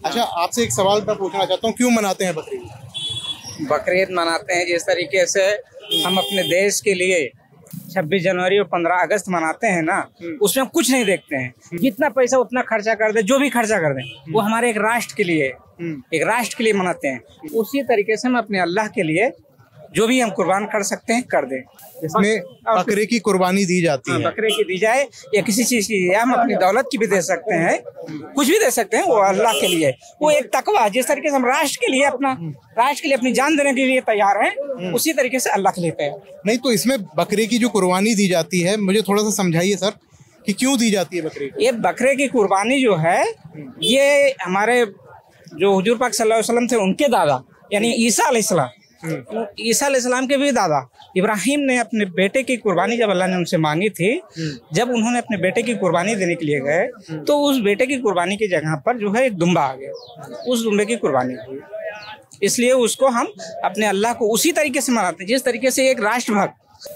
अच्छा, आपसे एक सवाल मैं पूछना चाहता हूँ, क्यों मनाते हैं बकरीद? बकरीद मनाते हैं जिस तरीके से हम अपने देश के लिए 26 जनवरी और 15 अगस्त मनाते हैं ना, उसमें हम कुछ नहीं देखते हैं। जितना पैसा उतना खर्चा कर दे, जो भी खर्चा कर दे, वो हमारे एक राष्ट्र के लिए, एक राष्ट्र के लिए मनाते हैं। उसी तरीके से हम अपने अल्लाह के लिए जो भी हम कुर्बान कर सकते हैं कर दें। इसमें बकरे की कुर्बानी दी जाती है, बकरे की दी जाए या किसी चीज की, या हम अपनी दौलत की भी दे सकते हैं, कुछ भी दे सकते हैं, वो अल्लाह के लिए। वो एक तकवा, जिस तरीके से हम राष्ट्र के लिए अपनी जान देने के लिए तैयार हैं, उसी तरीके से अल्लाह के लिए तैयार। नहीं तो इसमें बकरे की जो कुर्बानी दी जाती है, मुझे थोड़ा सा समझाइए सर कि क्यों दी जाती है बकरे की? ये बकरे की कुर्बानी जो है, ये हमारे जो हुजूर पाक सल्लल्लाहु अलैहि वसल्लम थे, उनके दादा यानी ईसा अलैहिस्सलाम, ईसा अलैहिस्सलाम के भी दादा इब्राहिम ने अपने बेटे की कुर्बानी जब अल्लाह ने उनसे मांगी थी, जब उन्होंने अपने बेटे की कुर्बानी देने के लिए गए, तो उस बेटे की कुर्बानी की जगह पर जो है एक दुम्बा आ गया, उस दुम्बे की कुर्बानी हुई। इसलिए उसको हम अपने अल्लाह को उसी तरीके से मनाते हैं, जिस तरीके से एक राष्ट्रभक्त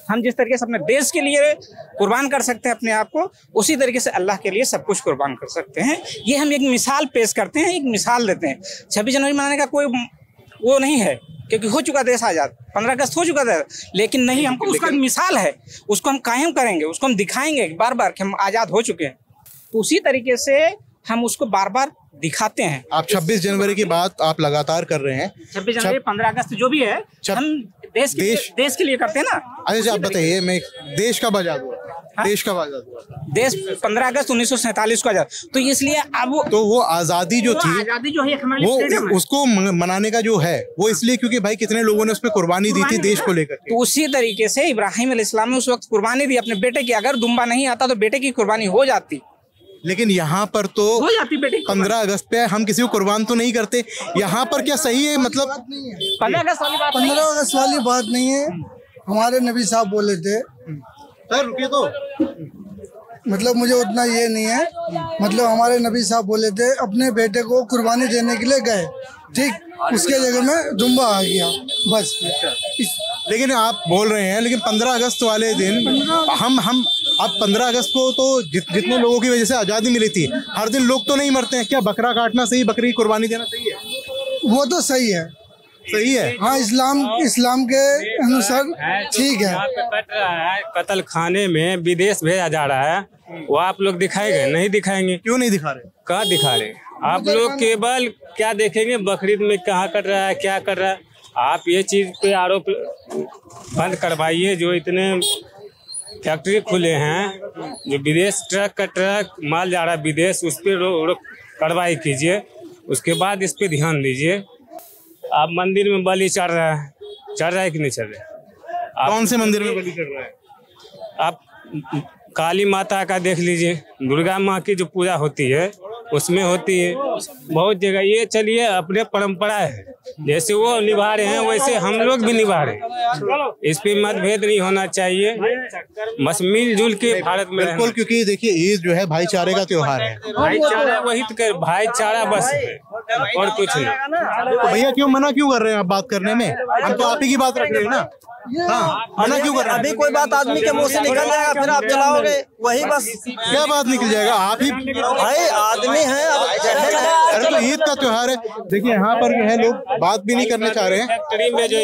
हम जिस तरीके से अपने देश के लिए कुर्बान कर सकते हैं अपने आप को, उसी तरीके से अल्लाह के लिए सब कुछ कुर्बान कर सकते हैं। ये हम एक मिसाल पेश करते हैं, एक मिसाल देते हैं। 26 जनवरी मनाने का कोई वो नहीं है, क्योंकि हो चुका देश आज़ाद, 15 अगस्त हो चुका था, लेकिन नहीं, हमको उसका मिसाल है, उसको हम कायम करेंगे, उसको हम दिखाएंगे बार बार कि हम आज़ाद हो चुके हैं। तो उसी तरीके से हम उसको बार बार दिखाते हैं। आप 26 जनवरी की बात आप लगातार कर रहे हैं। 26 जनवरी 15 अगस्त जो भी है, हम देश के लिए करते हैं ना। अच्छा, आप बताइए, मैं देश कब आजाद हुआ? हाँ? देश कब आजाद हुआ? देश 15 अगस्त 1947 को आजाद। तो इसलिए अब वो आजादी जो थी, आजादी जो है वो उसको मनाने का जो है वो इसलिए क्योंकि भाई कितने लोगों ने उस पर कुर्बानी दी थी देश को लेकर। तो उसी तरीके से इब्राहिम अलैहिस्सलाम ने उस वक्त कुर्बानी दी अपने बेटे की। अगर दुम्बा नहीं आता तो बेटे की कुर्बानी हो जाती, लेकिन यहाँ पर तो हो जाती बेटे। 15 अगस्त पे हम किसी को कुर्बान तो नहीं करते। यहाँ पर क्या सही है? मतलब 15 अगस्त वाली बात नहीं है। हमारे नबी साहब बोले थे, सर रुकिए तो, मतलब मुझे उतना ये नहीं है, मतलब हमारे नबी साहब बोले थे अपने बेटे को कुर्बानी देने के लिए गए, ठीक, उसके जगह में दुम्बा आ गया बस। लेकिन आप बोल रहे हैं, लेकिन 15 अगस्त वाले दिन हम अब 15 अगस्त को तो जितने लोगों की वजह से आज़ादी मिली थी, हर दिन लोग तो नहीं मरते हैं। क्या बकरा काटना सही, बकरी की कुर्बानी देना सही है? वो तो सही है, सही है। हाँ, इस्लाम के अनुसार ठीक है। कट रहा है, कत्ल खाने में विदेश भेजा जा रहा है, वो आप लोग दिखाएंगे? नहीं दिखाएंगे। क्यों नहीं दिखा रहे? कहाँ दिखा रहे? आप लोग केवल क्या देखेंगे, बकरीद में कहाँ कट रहा है, क्या कर रहा है। आप ये चीज पे आरोप बंद करवाइए। जो इतने फैक्ट्री खुले हैं, जो विदेश ट्रक का ट्रक माल जा रहा है विदेश, उस पर कार्रवाई कीजिए, उसके बाद इस पे ध्यान दीजिए। आप मंदिर में बलि चढ़ रहा है कि नहीं चढ़ रहा है? कौन से मंदिर में बलि चढ़ रहा है? आप काली माता का देख लीजिए, दुर्गा माँ की जो पूजा होती है उसमें होती है बहुत जगह। ये चलिए अपने परंपरा है, जैसे वो निभा रहे हैं वैसे हम लोग भी निभा रहे हैं। इस पे मतभेद नहीं होना चाहिए, बस मिलजुल के भारत में। बिल्कुल, क्योंकि देखिए ईद जो है भाईचारे का त्योहार है। भाईचारा, वही तो भाईचारा बस है और कुछ नहीं। तो भैया क्यों मना क्यों कर रहे हैं आप बात करने में? हम तो आप ही की बात रख रहे हैं ना। हाँ, मना क्यों कर रहे हैं? अभी कोई बात आदमी के मुंह से निकल जाएगा, फिर आप चलाओगे वही बस। क्या बात निकल जाएगा? आप ही भाई आदमी है। अरे तो ईद का त्योहार है। देखिए यहाँ पर जो है लोग बात भी नहीं करने चाह रहे हैं। फैक्ट्री में जो